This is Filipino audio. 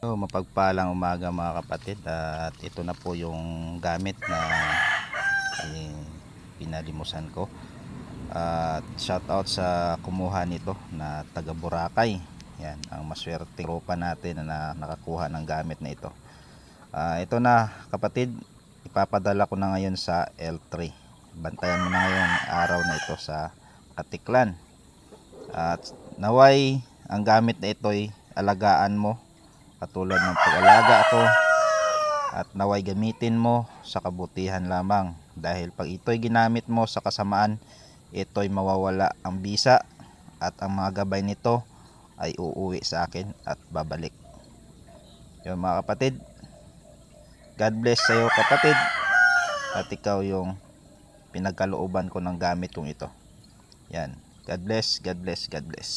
So, mapagpalang umaga mga kapatid, at ito na po yung gamit na eh, pinalimusan ko. At shout out sa kumuha nito na taga Boracay. Yan ang maswerte tropa natin na nakakuha ng gamit na ito. Ito na kapatid, ipapadala ko na ngayon sa L3. Bantayan mo na ngayon araw na ito sa Katiklan. At naway ang gamit na ito'y alagaan mo katulad ng pag-alaga ko, at naway gamitin mo sa kabutihan lamang, dahil pag ito'y ginamit mo sa kasamaan, ito'y mawawala ang bisa at ang mga gabay nito ay uuwi sa akin at babalik. Yun mga kapatid, God bless sa iyo kapatid, at ikaw yung pinagkalooban ko ng gamit kong ito. Yan, God bless, God bless, God bless.